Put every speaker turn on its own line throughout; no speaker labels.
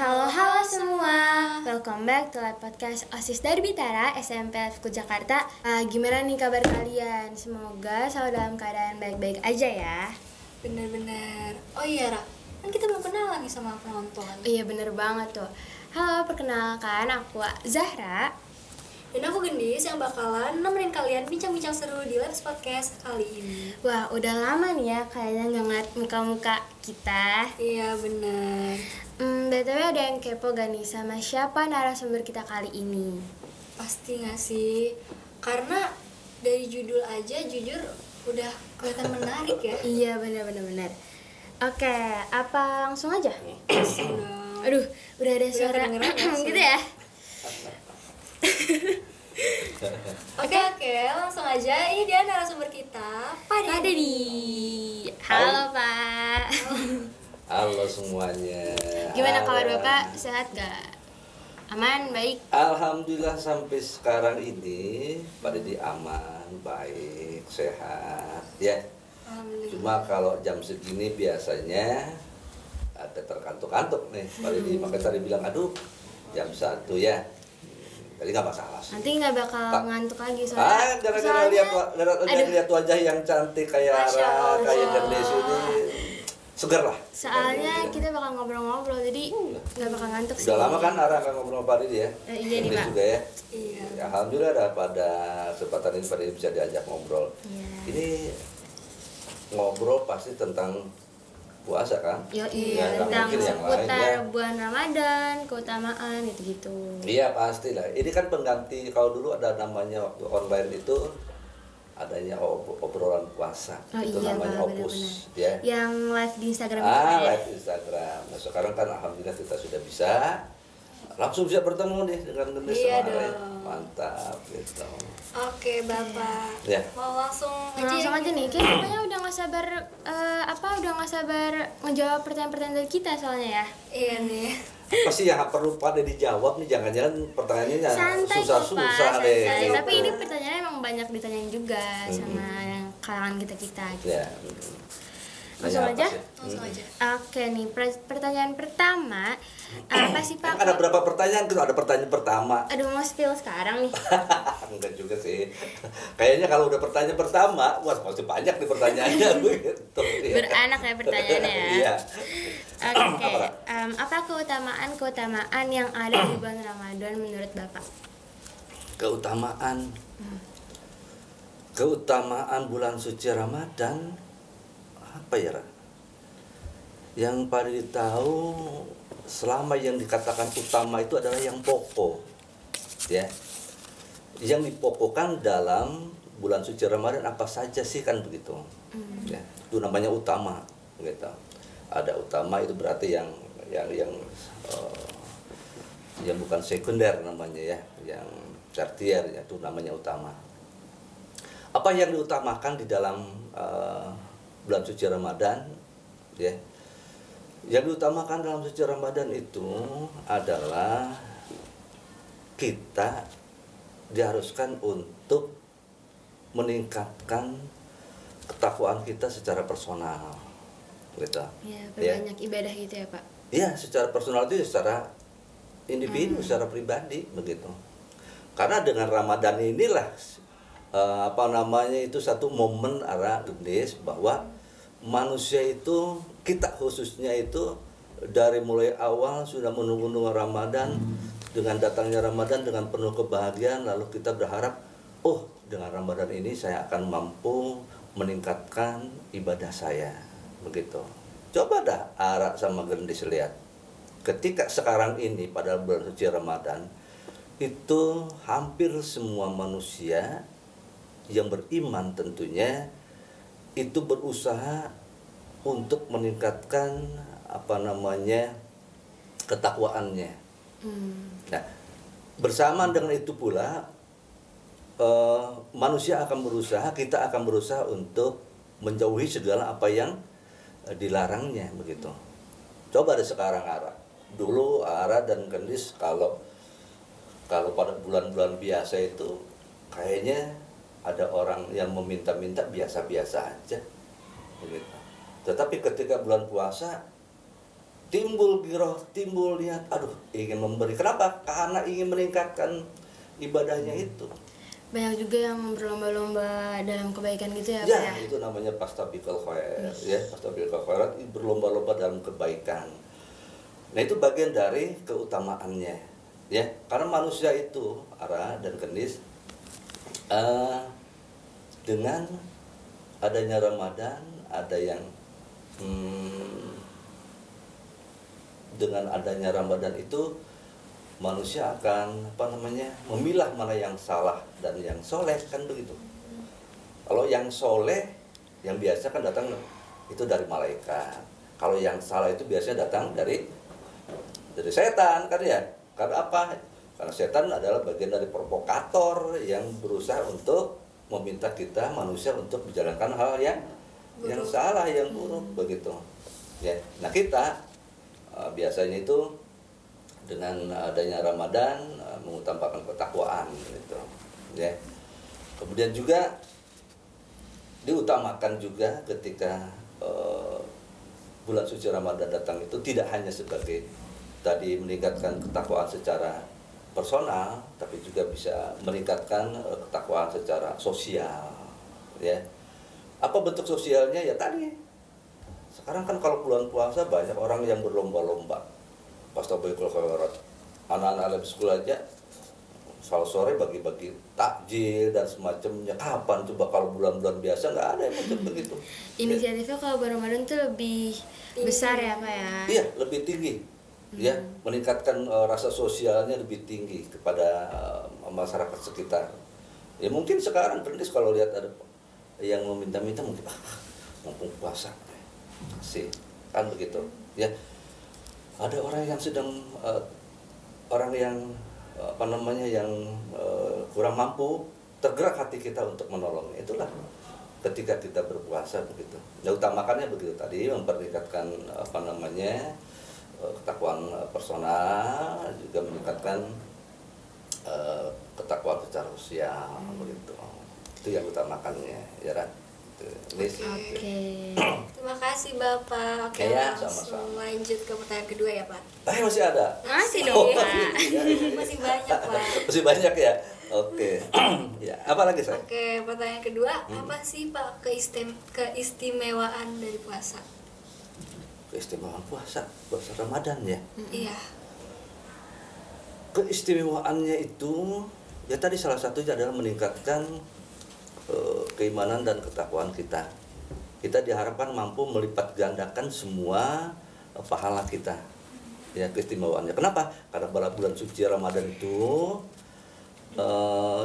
Halo semua, welcome back to live podcast OSIS dari Bintara SMP FK Jakarta. Gimana nih kabar kalian? Semoga selalu dalam keadaan baik-baik aja ya.
Bener-bener. Oh iya Ra, kan kita belum kenal lagi sama penonton.
Iya bener banget tuh. Halo, perkenalkan aku Zahra.
Dan aku Gendis yang bakalan nemenin kalian bincang-bincang seru di live podcast kali ini.
Wah, udah lama nih ya kayaknya nggak ngeliat muka-muka kita.
Iya bener.
BTW ada yang kepo gak nih sama siapa narasumber kita kali ini?
Pasti gak sih? Karena dari judul aja jujur udah kelihatan menarik ya.
Iya bener. Oke, apa langsung aja?
Langsung dong.
Aduh, udah ada suara
kedengeran ya,
gitu ya?
Oke, langsung aja. Ini dia narasumber kita, Pak
Pak Dedi. Halo Pak.
Halo semuanya.
Gimana kabar
Halo.
Bapak? Sehat gak? Aman, baik?
Alhamdulillah sampai sekarang ini Pak Dedi aman, baik, sehat ya.
Alhamdulillah.
Cuma kalau jam segini biasanya ada terkantuk-kantuk nih Pak Dedi. Makanya tadi bilang aduh jam 1 ya. Jadi nggak masalah sih.
Nanti gak bakal
Pak.
ngantuk lagi soalnya.
Gara-gara lihat wajah yang cantik kayak
Masya
Ara,
Allah.
kayak Gendis ini seger lah.
Soalnya kita bakal ngobrol-ngobrol, jadi gak bakal ngantuk sih.
Udah lama kan Ara akan ngobrol sama Pak Dedi ya?
Iya nih,
Gendis
Pak.
juga ya?
Iya.
Ya, alhamdulillah ada pada kesempatan ini Pak Dedi bisa diajak ngobrol.
Iya.
Ini ngobrol pasti tentang puasa kan?
Yo
Ya, nggak
tentang
mungkin yang lain,
seputar
ya.
bulan Ramadan, keutamaan gitu-gitu.
Iya pastilah. Ini kan pengganti kalau dulu ada namanya waktu online itu adanya obrolan puasa.
Oh
Itu
iya,
namanya
Pak,
Opus
benar-benar.
ya.
Yang live di Instagram itu, Pak, ya?
Live Instagram. Nah, sekarang kan alhamdulillah kita sudah bisa langsung bisa bertemu nih dengan Gendis
Iya
sama Ara.
dong.
Mantap gitu.
Oke Bapak.
Ya.
Mau langsung aja.
Langsung
ya?
aja nih, kayaknya udah nggak sabar ngejawab pertanyaan-pertanyaan dari kita soalnya ya.
Iya nih.
Apa sih yang perlu pada dijawab nih? Jangan-jangan pertanyaannya
Santai kok, Pak,
susah-susah
santai.
deh.
Tapi ini pertanyaannya emang banyak ditanyain juga sama yang kalangan kita gitu.
Ya.
Langsung
Nanya apa
aja?
sih?
Langsung aja.
Oke nih, pertanyaan pertama apa sih Pak?
Ada berapa pertanyaan? Tuh ada pertanyaan pertama.
Aduh, mau spill sekarang nih.
Enggak juga sih. Kayaknya kalau udah pertanyaan pertama, wah masih banyak nih pertanyaannya begitu.
Beranak ya pertanyaannya ya.
Iya.
Oke,
Apa?
apa keutamaan yang ada di bulan Ramadan menurut Bapak?
Keutamaan bulan suci Ramadan apa ya, Ra? Yang paling tahu selama yang dikatakan utama itu adalah yang pokok. Ya. Yang dipokokkan dalam bulan suci Ramadan apa saja sih kan begitu. Ya, itu namanya utama gitu. Ada utama itu berarti yang bukan sekunder namanya ya, yang tersier ya, itu namanya utama. Apa yang diutamakan di dalam bulan suci Ramadan ya? Yang diutamakan dalam suci Ramadan itu adalah kita diharuskan untuk meningkatkan ketakwaan kita secara personal gitu.
Ya, berbanyak ibadah gitu ya Pak.
Iya, secara personal itu secara individu, secara pribadi begitu. Karena dengan Ramadan inilah itu satu momen arah Gendis bahwa manusia itu, kita khususnya itu dari mulai awal sudah menunggu-nunggu Ramadan. Dengan datangnya Ramadan dengan penuh kebahagiaan, lalu kita berharap, oh dengan Ramadan ini saya akan mampu meningkatkan ibadah saya begitu. Coba dah Ara sama Gendis lihat, ketika sekarang ini pada bulan suci Ramadan itu hampir semua manusia yang beriman tentunya itu berusaha untuk meningkatkan ketakwaannya. Nah, bersamaan dengan itu pula manusia akan berusaha, kita akan berusaha untuk menjauhi segala apa yang dilarangnya begitu. Coba deh sekarang Ara. Dulu Ara dan Gendis kalau pada bulan-bulan biasa itu kayaknya ada orang yang meminta-minta biasa-biasa aja begitu. Tetapi ketika bulan puasa timbul giroh, timbul niat, aduh ingin memberi. Kenapa? Karena ingin meningkatkan ibadahnya itu.
Banyak juga yang berlomba-lomba dalam kebaikan gitu ya, Pak
Ya,
ya.
itu namanya fastabiqul khairat, ya, fastabiqul khairat, berlomba-lomba dalam kebaikan. Nah, itu bagian dari keutamaannya, ya. Karena manusia itu, Ara dan Kendis, dengan adanya Ramadan, ada yang dengan adanya Ramadan itu manusia akan memilah mana yang salah dan yang soleh, kan begitu. Kalau yang soleh, yang biasa kan datang itu dari malaikat. Kalau yang salah itu biasanya datang dari setan, kan ya. Karena apa? Karena setan adalah bagian dari provokator yang berusaha untuk meminta kita manusia untuk menjalankan hal yang salah, yang buruk, begitu. Ya. Nah, kita biasanya itu dengan adanya Ramadan mengutamakan ketakwaan, gitu. Ya. Kemudian juga diutamakan juga ketika bulan suci Ramadan datang itu tidak hanya sebagai tadi meningkatkan ketakwaan secara personal, tapi juga bisa meningkatkan ketakwaan secara sosial, ya. Apa bentuk sosialnya? Ya tadi, sekarang kan kalau bulan puasa banyak orang yang berlomba-lomba fastabiqul khairat. Anak-anak lab school aja sore bagi-bagi takjil dan semacamnya. Kapan coba kalau bulan-bulan biasa nggak ada yang macam begitu.
Inisiatifnya kalau bulan Ramadan tuh lebih besar ya, Pak ya.
Iya, lebih tinggi. Ya, meningkatkan rasa sosialnya lebih tinggi kepada masyarakat sekitar. Ya mungkin sekarang Pendis kalau lihat ada yang meminta-minta mungkin mumpung puasa sih, kan begitu. Ya, ada orang yang sedang orang yang yang kurang mampu, tergerak hati kita untuk menolongnya. Itulah ketika kita berpuasa, begitu. Nah, utamakannya begitu tadi, mempertingkatkan ketakwaan personal, juga meningkatkan ketakwaan secara sosial, begitu. Itu yang utamakannya, ya kan?
Oke.
Terima kasih Bapak. Oke,
Ya,
langsung
sama-sama.
lanjut ke pertanyaan kedua ya Pak.
Masih ada?
Masih dong, Pak.
Masih banyak Pak.
Masih banyak ya? Oke. Ya, apa lagi saya?
Oke, pertanyaan kedua, apa sih Pak keistimewaan dari puasa?
Keistimewaan puasa Ramadan ya.
Iya.
Keistimewaannya itu ya tadi salah satunya adalah meningkatkan keimanan dan ketakwaan kita. Kita diharapkan mampu melipat gandakan semua pahala kita. Ya, keistimewaannya. Kenapa? Karena pada bulan suci Ramadan itu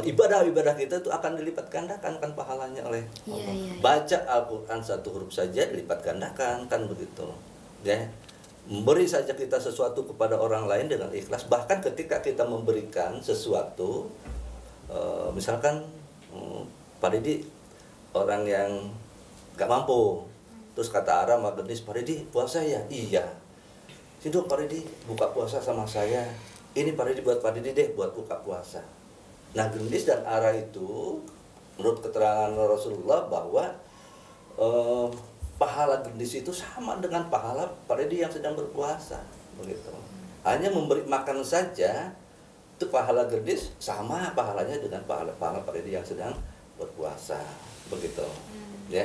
ibadah-ibadah kita itu akan dilipat gandakan kan pahalanya oleh Allah.
Iya.
Baca Al-Qur'an satu huruf saja dilipat gandakan, kan begitu. Ya. Memberi saja kita sesuatu kepada orang lain dengan ikhlas, bahkan ketika kita memberikan sesuatu misalkan Pak Didi orang yang gak mampu, terus kata Ara sama Gendis, Pak Didi puasa ya? Iya. Sini dong Pak Didi buka puasa sama saya. Ini Pak Didi buat Pak Didi deh buat buka puasa. Nah, Gendis dan Ara itu menurut keterangan Rasulullah bahwa pahala Gendis itu sama dengan pahala Pak Didi yang sedang berpuasa, begitu. Hanya memberi makan saja itu pahala Gendis sama pahalanya dengan pahala Pak Didi yang sedang berpuasa, begitu. Ya.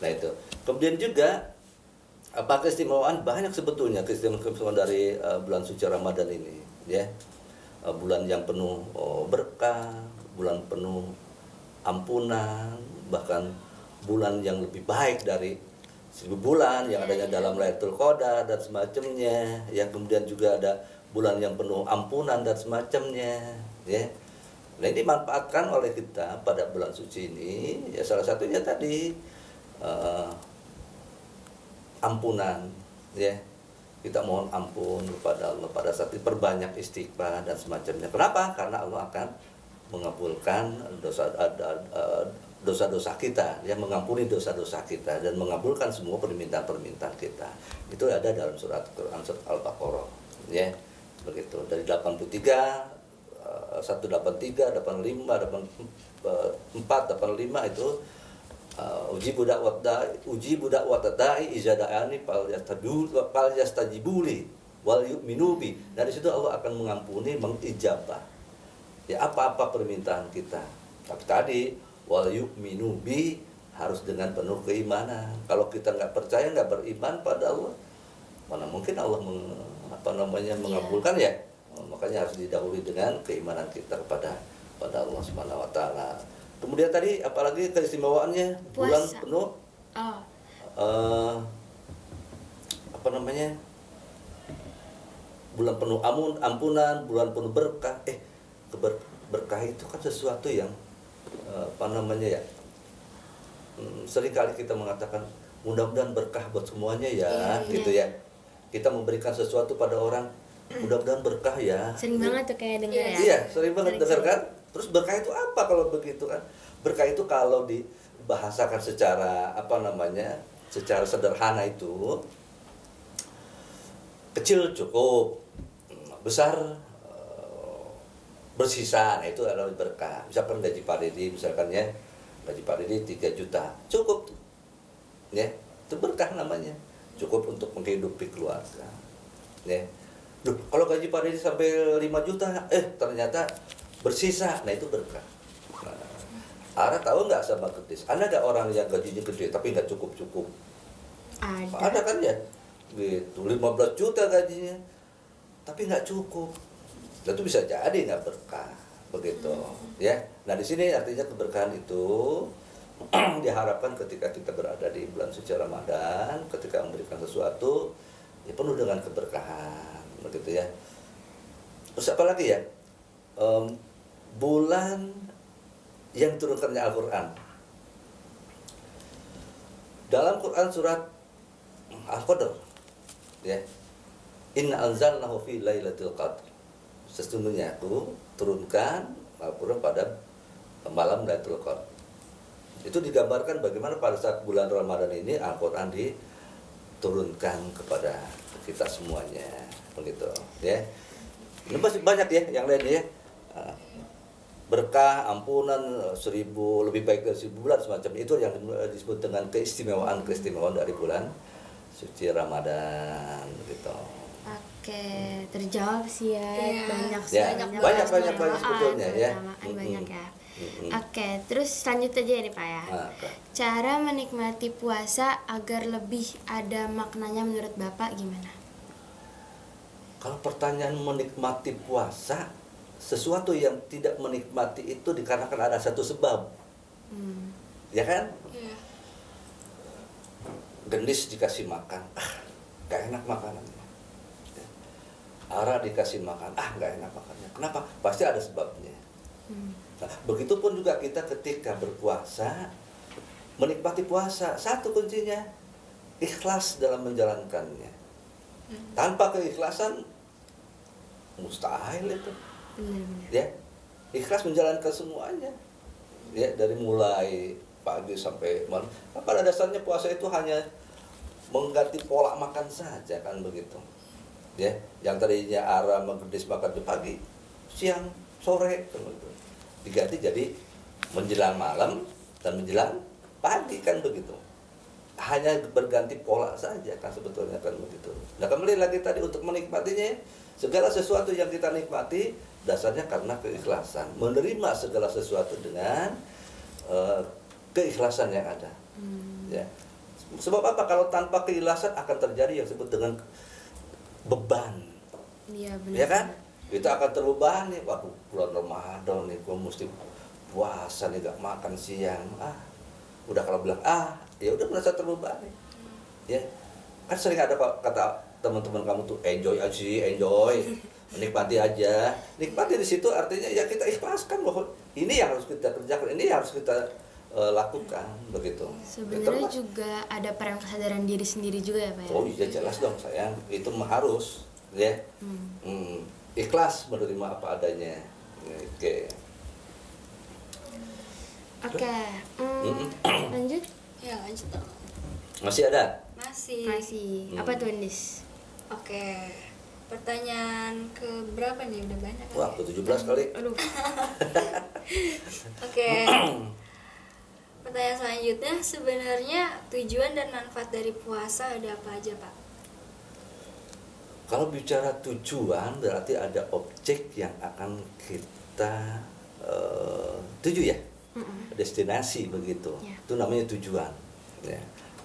Nah, itu. Kemudian juga apa keistimewaan banyak sebetulnya keistimewaan dari bulan suci Ramadan ini, ya. Bulan yang penuh berkah, bulan penuh ampunan, bahkan bulan yang lebih baik dari 1000 bulan yang adanya dalam Lailatul Qadar dan semacamnya. Yang kemudian juga ada bulan yang penuh ampunan dan semacamnya, ya. Nah, ini dimanfaatkan oleh kita pada bulan suci ini, ya salah satunya tadi ampunan, ya. Kita mohon ampun kepada Allah pada saat diperbanyak istighfar dan semacamnya. Kenapa? Karena Allah akan mengabulkan dosa-dosa kita, ya, mengampuni dosa-dosa kita dan mengabulkan semua permintaan-permintaan kita. Itu ada dalam surat Quran surat Al-Baqarah, ya. Begitu. Dari 83 183, 85, 84, 85 itu uji budak watadai izada'ani fal yastajibuli wal yu'minu bi. Dari situ Allah akan mengampuni, mengijabah ya apa-apa permintaan kita. Tapi tadi wal yu'minu bi harus dengan penuh keimanan. Kalau kita nggak percaya, nggak beriman pada Allah, mana mungkin Allah mengabulkan ya. Makanya harus didahului dengan keimanan kita kepada Allah Subhanahu wa taala. Kemudian tadi apalagi keistimewaannya bulan
Puasa.
penuh
Oh,
bulan penuh ampunan, bulan penuh berkah. Berkah itu kan sesuatu yang seringkali kita mengatakan mudah-mudahan berkah buat semuanya ya, gitu ya. Kita memberikan sesuatu pada orang, mudah-mudahan berkah ya.
sering banget tuh kayak denger ya.
Iya, sering banget
Sering.
dengar kan? Terus berkah itu apa kalau begitu kan? Berkah itu kalau dibahasakan secara secara sederhana itu kecil cukup, besar bersisa. Nah, itu adalah berkah. Misalkan gaji Pak Deddy, gaji Pak Deddy 3 juta, cukup tuh. Ya, itu berkah namanya. Cukup untuk menghidupi keluarga. Ya. Duh, kalau gaji Pak Deddy sampai 5 juta, ternyata bersisa, nah itu berkah. Ara tahu nggak sama Gedis? Ada orang yang gajinya gede tapi nggak cukup-cukup? Ada kan ya? Gitu, 15 juta gajinya, tapi nggak cukup. Itu bisa jadi nggak berkah, begitu. Ya. Nah di sini artinya keberkahan itu diharapkan ketika kita berada di bulan suci Ramadan, ketika memberikan sesuatu, ya penuh dengan keberkahan, begitu ya. Terus apa lagi ya? Bulan yang turunkannya Al-Quran. Dalam Quran surat Al-Qadr, ya, Inna anzalnahu fi lailatul qadr. Sesungguhnya aku turunkan Al-Quran pada malam Lailatul Qadar. Itu digambarkan bagaimana pada saat bulan Ramadan ini Al-Quran diturunkan kepada kita semuanya, begitu ya. Ini masih banyak ya yang lainnya ya. Berkah, ampunan, 1000, lebih baik dari 1000 bulan, semacam itu yang disebut dengan keistimewaan dari bulan suci Ramadan, gitu.
Oke, terjawab sih ya.
Iya.
Banyak
Ya,
banyak
banyak sebetulnya ya.
Banyak ya. Oke, terus lanjut aja nih Pak ya. Cara menikmati puasa agar lebih ada maknanya menurut Bapak gimana?
Kalau pertanyaan menikmati puasa, sesuatu yang tidak menikmati itu dikarenakan ada satu sebab. Ya kan?
Iya.
Gendis dikasih makan, gak enak makanannya. Ara dikasih makan, gak enak makannya. Kenapa? Pasti ada sebabnya. Nah, begitupun juga kita ketika berpuasa, menikmati puasa, satu kuncinya ikhlas dalam menjalankannya. Tanpa keikhlasan mustahil itu.
Benar-benar.
Ya, ikhlas menjalankan semuanya. Ya, dari mulai pagi sampai malam. Nah, pada dasarnya puasa itu hanya mengganti pola makan saja, kan begitu. Ya, yang tadinya Ara menggendis makan di pagi, siang, sore, begitu. Diganti jadi menjelang malam dan menjelang pagi, kan begitu. Hanya berganti pola saja kan sebetulnya, kan begitu. Nah, kembali lagi tadi untuk menikmatinya, segala sesuatu yang kita nikmati dasarnya karena keikhlasan, menerima segala sesuatu dengan keikhlasan yang ada. Ya. Sebab apa? Kalau tanpa keikhlasan akan terjadi yang disebut dengan beban.
Iya benar.
Ya kan? Kita akan terbebani. Waduh, bulan Ramadan nih, gua mesti puasa nih, gak makan siang. Udah kalau bilang ya udah merasa terbebani. Ya. Kan sering ada kata teman-teman kamu tuh, enjoy aja, enjoy. Menikmati aja. Nikmati di situ artinya ya kita ikhlaskan bahwa ini yang harus kita kerjakan, ini yang harus kita lakukan, begitu.
Sebenarnya juga ada peran kesadaran diri sendiri juga ya Pak ya?
Oh iya, jelas dong sayang, itu harus ya. Ikhlas menerima apa adanya.
Oke. Lanjut.
Ya lanjut dong.
Masih ada?
Masih.
Apa tuh Nis?
Oke. Pertanyaan ke berapa nih? Udah banyak kan?
Wah, ke 17 kali.
Aduh.
Oke. Pertanyaan selanjutnya, sebenarnya tujuan dan manfaat dari puasa ada apa aja, Pak?
Kalau bicara tujuan berarti ada objek yang akan kita tuju ya, destinasi begitu.
Ya.
Itu namanya tujuan. Ya.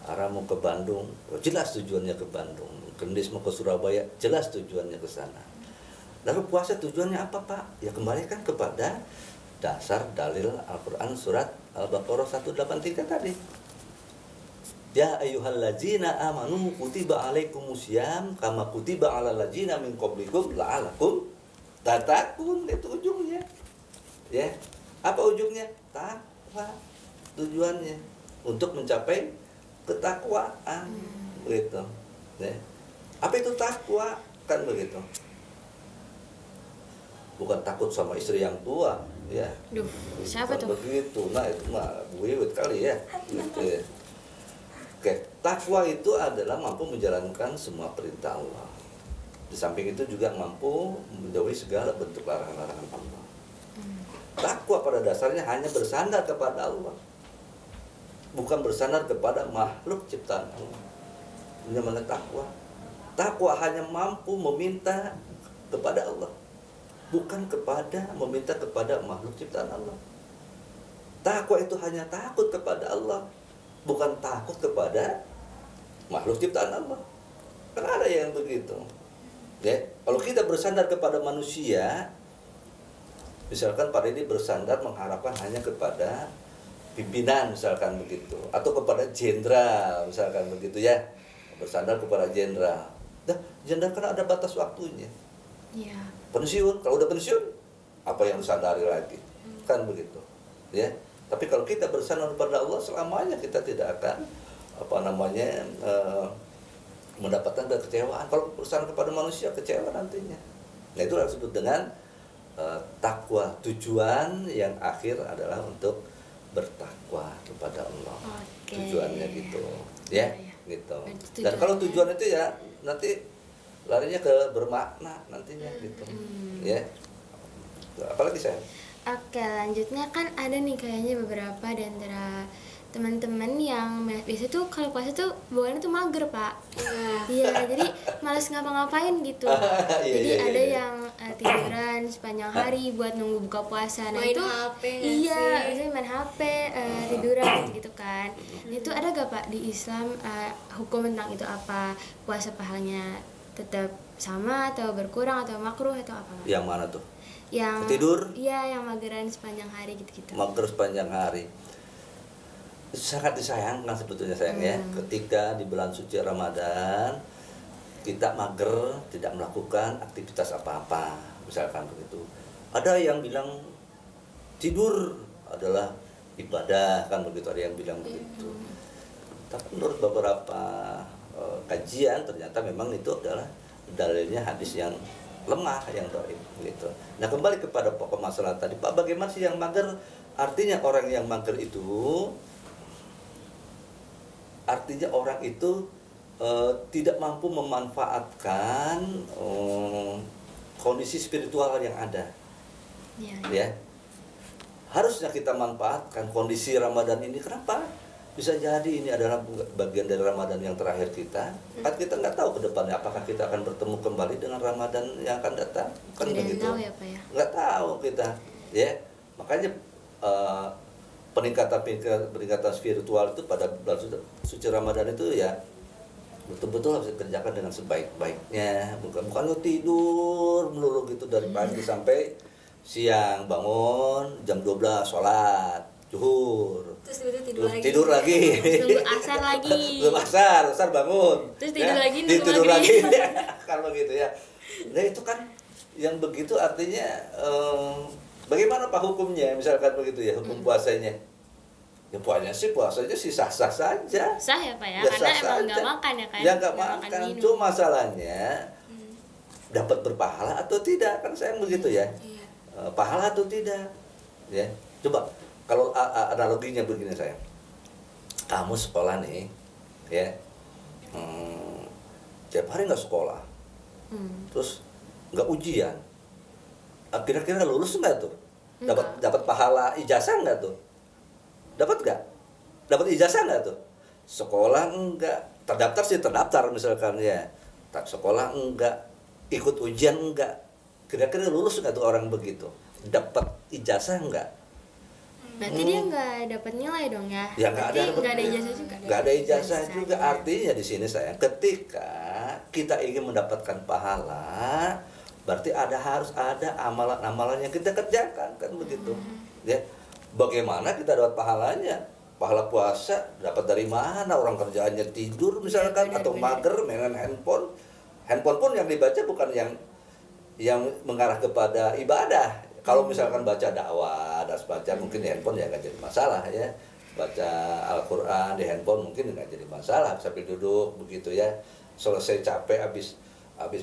Arah mau ke Bandung, jelas tujuannya ke Bandung. Gendis mau ke Surabaya, jelas tujuannya ke sana. Lalu puasa tujuannya apa, Pak? Ya kembali kan kepada dasar dalil Al-Quran surat Al-Baqarah 183 tadi. Ya ayyuhallazina amanu kutiba alaikumusiyam kama kutiba alal ladzina min qablikum la'alakum tattaqun. Itu ujungnya. Ya. Apa ujungnya? Takwa. Tujuannya untuk mencapai ketakwaan. Begitu. Ya. Apa itu takwa? Kan begitu. Bukan takut sama istri yang tua, ya.
Duh, siapa
Bukan
tuh?
begitu. Nah, itu mah wiwit kali ya. Gitu ya. Oke, takwa itu adalah mampu menjalankan semua perintah Allah. Di samping itu juga mampu menjauhi segala bentuk larangan-larangan Allah. Takwa pada dasarnya hanya bersandar kepada Allah, bukan bersandar kepada makhluk ciptaan Allah. Ini namanya takwa. Takwa hanya mampu meminta kepada Allah, bukan meminta kepada makhluk ciptaan Allah. Takwa itu hanya takut kepada Allah, bukan takut kepada makhluk ciptaan Allah. Kan ada yang begitu. Ya, kalau kita bersandar kepada manusia, misalkan Pak Deddy bersandar mengharapkan hanya kepada pimpinan misalkan begitu, atau kepada jenderal misalkan begitu ya, bersandar kepada jenderal. Nah, jenderal kan ada batas waktunya.
Iya.
Pensiun, kalau udah pensiun, apa yang disandari lagi? Kan begitu. Ya. Tapi kalau kita bersandar kepada Allah, selamanya kita tidak akan mendapatkan kekecewaan. Kalau bersandar kepada manusia, kecewa nantinya. Nah, itu disebut dengan takwa. Tujuan yang akhir adalah untuk bertakwa kepada Allah.
Oke.
Tujuannya gitu, ya,
Iya.
gitu.
Berarti
Dan kalau
tujuannya-
tujuan itu ya nanti larinya ke bermakna nantinya gitu, ya. Apalagi saya.
Oke, lanjutnya kan ada nih kayaknya beberapa di antara teman-teman yang biasa tuh kalau puasa tuh bawaannya tuh mager, Pak. Iya, jadi malas ngapa-ngapain gitu.
Iya,
Jadi
iya,
ada
iya.
yang tiduran sepanjang hari buat nunggu buka puasa. Nah,
Main
itu
HP nggak
iya,
sih?
misalnya main HP, tiduran gitu kan. Nah, itu ada gak, Pak, di Islam hukum tentang itu apa? Puasa pahalanya tetap sama atau berkurang atau makruh atau apa? Pak?
Yang mana tuh?
Yang
Tidur?
Iya, yang mageran sepanjang hari gitu-gitu.
Mager sepanjang hari. Sangat disayangkan sebetulnya sayang ya, ketika di bulan suci Ramadan kita mager, tidak melakukan aktivitas apa-apa, misalkan begitu. Ada yang bilang tidur adalah ibadah, kan begitu, ada yang bilang begitu. Tapi menurut beberapa kajian ternyata memang itu adalah dalilnya hadis yang lemah, yang dhaif gitu. Nah, kembali kepada pokok masalah tadi, Pak, bagaimana sih yang mager? Artinya orang yang mager itu orang itu tidak mampu memanfaatkan kondisi spiritual yang ada.
Iya.
Ya, harusnya kita manfaatkan kondisi Ramadan ini. Kenapa? Bisa jadi ini adalah bagian dari Ramadan yang terakhir kita. Kan kita nggak tahu ke depannya apakah kita akan bertemu kembali dengan Ramadan yang akan datang. Kan
Tidak
begitu.
tahu ya, Pak ya.
Nggak tahu kita, ya. Makanya peningkatan spiritual itu pada bulan suci Ramadan itu ya betul-betul harus dikerjakan dengan sebaik-baiknya, bukan lu tidur melulu gitu dari pagi sampai siang, bangun jam 12 sholat zuhur,
Terus tidur
terus
lagi.
tidur lagi,
Tunggu asar lagi.
belum asar bangun,
Terus tidur lagi, nunggu
tidur
maghrib.
lagi, kan begitu ya. Nah itu kan yang begitu artinya bagaimana Pak hukumnya, misalkan begitu ya, hukum puasanya? Ya puasanya sih sah-sah saja.
Sah ya, Pak ya,
Ya,
karena
sah
emang nggak
saja.
makan ya kan.
Ya nggak makan.
minum.
Cuma masalahnya dapat berpahala atau tidak, kan saya begitu ya.
Iya.
Pahala atau tidak, ya. Coba kalau analoginya begini saya, kamu sekolah nih, ya, tiap hari nggak sekolah, terus nggak ujian, kira-kira lulus nggak tuh? Dapat pahala ijazah nggak tuh? Dapat nggak? dapat ijazah nggak tuh? Sekolah enggak, terdaftar sih terdaftar misalkan ya. Tak sekolah enggak, ikut ujian enggak. Kira-kira lulus nggak tuh orang begitu? Dapat ijazah enggak?
Berarti dia nggak dapat nilai dong ya?
Ya nggak ada.
Berarti nggak ada ijazah juga.
Nggak ada ijazah
Ijazah
juga.
aja.
Artinya di sini sayang, ketika kita ingin mendapatkan pahala, berarti harus ada amalan-amalan yang kita kerjakan kan begitu. Ya. Bagaimana kita dapat pahalanya? Pahala puasa dapat dari mana? Orang kerjaannya tidur misalkan
Benar,
atau
benar.
mager mainan handphone. Handphone pun yang dibaca bukan yang mengarah kepada ibadah. Kalau misalkan baca dakwah dan sebagainya mungkin di handphone ya nggak jadi masalah ya. Baca Al-Quran di handphone mungkin nggak jadi masalah sambil duduk begitu ya. Selesai capek habis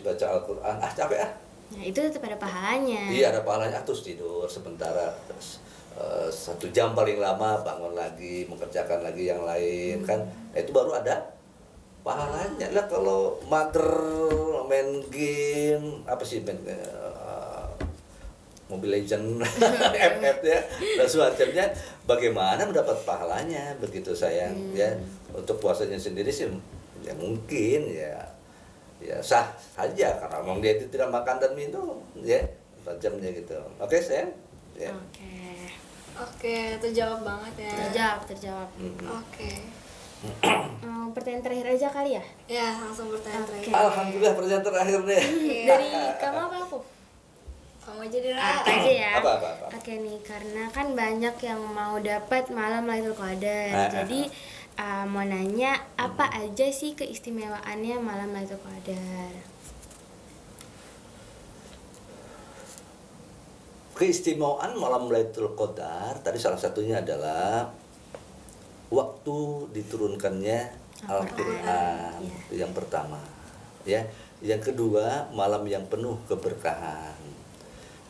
baca Al-Quran, capek ah.
Nah, itu tetap ada pahalanya.
Iya ada pahalanya, terus tidur sementara, terus 1 jam paling lama bangun lagi mengerjakan lagi yang lain kan. Nah, itu baru ada pahalanya lah. Kalau mager main game apa sih Mobile Legend, FF ya, dan semacamnya, bagaimana mendapat pahalanya begitu sayang ya. Untuk puasanya sendiri sih ya mungkin ya sah saja karena memang dia itu tidak makan dan minum ya macamnya gitu. Oke sayang ya.
Oke, terjawab banget ya.
Terjawab.
Oke.
Pertanyaan terakhir aja kali ya?
Ya, langsung pertanyaan
Oke.
terakhir.
Alhamdulillah pertanyaan terakhir deh.
Iya.
Dari kamu apa aku?
Kamu aja deh, Ra.
Aku aja ya.
Apa?
Oke nih, karena kan banyak yang mau dapat malam Lailatul Qadar. Jadi mau nanya apa aja sih keistimewaannya malam Lailatul Qadar?
Keistimewaan malam Lailatul Qadar tadi salah satunya adalah waktu diturunkannya Al-Qur'an.
Iya.
Itu yang pertama. Ya. Yang kedua, malam yang penuh keberkahan.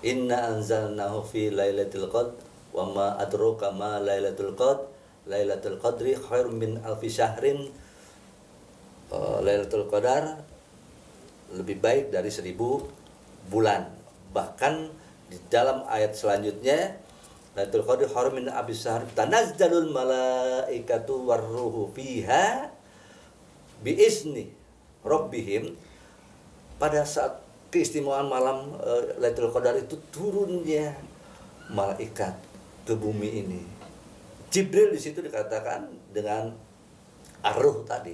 Inna anzalnahu fi lailatul qadr wa ma adraka ma lailatul qadr. Lailatul qadri khairum min alfi syahrin. Lailatul Qadar lebih baik dari 1000 bulan. Bahkan di dalam ayat selanjutnya Lailatul Qadri khairum min alfi syahr tanazzalul malaikatu warruhu fiha biizni rabbihim. Pada saat keistimewaan malam Lailatul Qadar itu turunnya malaikat ke bumi ini. Jibril di situ dikatakan dengan ar-ruh tadi,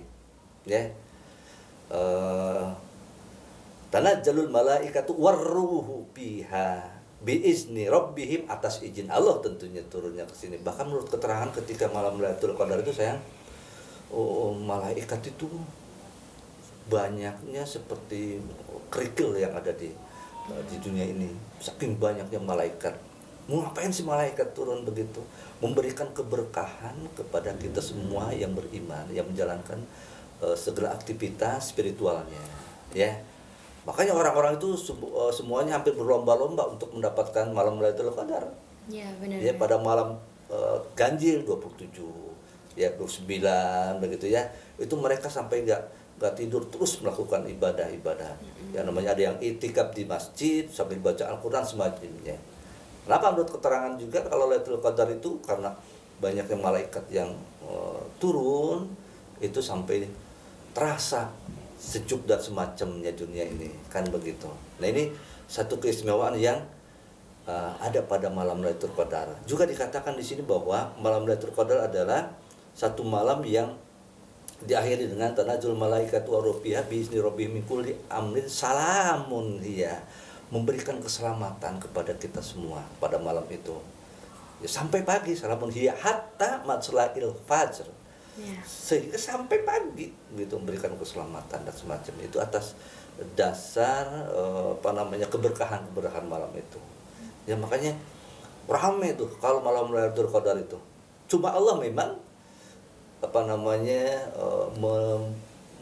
ya. Tanazzalul malaikatu warruhu biha biizni rabbihim, atas izin Allah tentunya turunnya ke sini. Bahkan menurut keterangan ketika malam Lailatul Qadar itu sayang, malaikat itu banyaknya seperti kerikil yang ada di dunia ini. Saking banyaknya malaikat. Mau ngapain sih malaikat turun begitu? Memberikan keberkahan kepada kita semua yang beriman, yang menjalankan segala aktivitas spiritualnya, ya. Makanya orang-orang itu semuanya hampir berlomba-lomba untuk mendapatkan malam Lailatul Qadar.
Ya, benar.
Ya, pada malam ganjil 27, ya 29 begitu ya. Itu mereka sampai nggak tidur, terus melakukan ibadah-ibadah. Yang namanya ada yang itikaf di masjid sambil baca Al-Qur'an semacamnya. Kenapa menurut keterangan juga kalau Lailatul Qadar itu karena banyaknya malaikat yang turun itu sampai terasa sejuk dan semacamnya dunia ini kan begitu. Nah ini satu keistimewaan yang ada pada malam Lailatul Qadar. Juga dikatakan di sini bahwa malam Lailatul Qadar adalah satu malam yang diakhiri dengan tanazul malaikatu warufiha biizni rabbihim min kulli amrin salamun hiya, memberikan keselamatan kepada kita semua pada malam itu. Ya, sampai pagi salamun hiya hatta matla'il fajr.
Ya.
Sehingga sampai pagi gitu memberikan keselamatan dan semacam itu atas dasar keberkahan malam itu. Ya makanya ramai tuh kalau malam Lailatul Qadar itu. Cuma Allah memang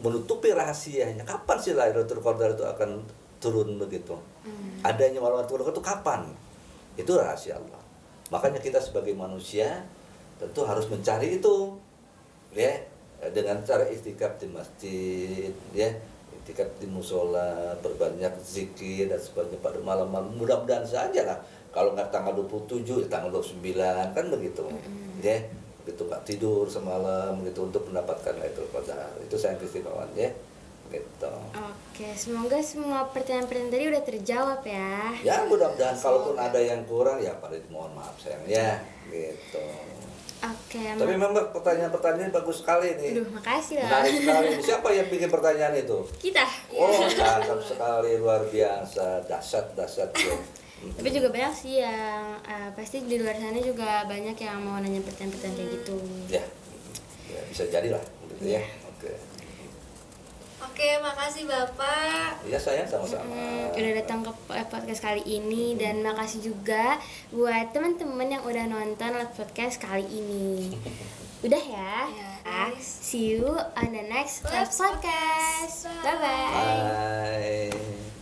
menutupi rahasianya. Kapan sih Lailatul Qadar itu akan turun begitu? Adanya malam Lailatul Qadar itu kapan? Itu rahasia Allah. Makanya kita sebagai manusia tentu harus mencari itu, ya, dengan cara itikaf di masjid, ya, itikaf di musola, berbanyak zikir dan sebagainya pada malam-malam. Mudah-mudahan saja lah. Kalau nggak tanggal 27, ya tanggal 29 kan begitu, ya. gitu, nggak tidur semalam gitu untuk mendapatkan Lailatul Qadar. Itu sayang Kristina ya, gitu.
Oke, semoga semua pertanyaan-pertanyaan tadi udah terjawab ya.
Ya mudah-mudahan kalaupun ada yang kurang ya pada mohon maaf sayang ya, gitu.
Oke,
Tapi memang pertanyaan-pertanyaan bagus sekali nih.
aduh makasih lah.
Menarik sekali. Siapa yang bikin pertanyaan itu?
Kita.
Oh, mantap sekali, luar biasa, dahsyat ya.
Tapi juga banyak sih yang pasti di luar sana juga banyak yang mau nanya pertanyaan-pertanyaan kayak gitu.
Ya, ya bisa jadi lah, gitu ya. Oke.
Oke, makasih Bapak.
Iya sayang sama-sama.
Udah datang ke podcast kali ini dan makasih juga buat teman-teman yang udah nonton live podcast kali ini. Udah ya.
Ya, guys.
See you on the next live podcast. Bye bye.
Bye.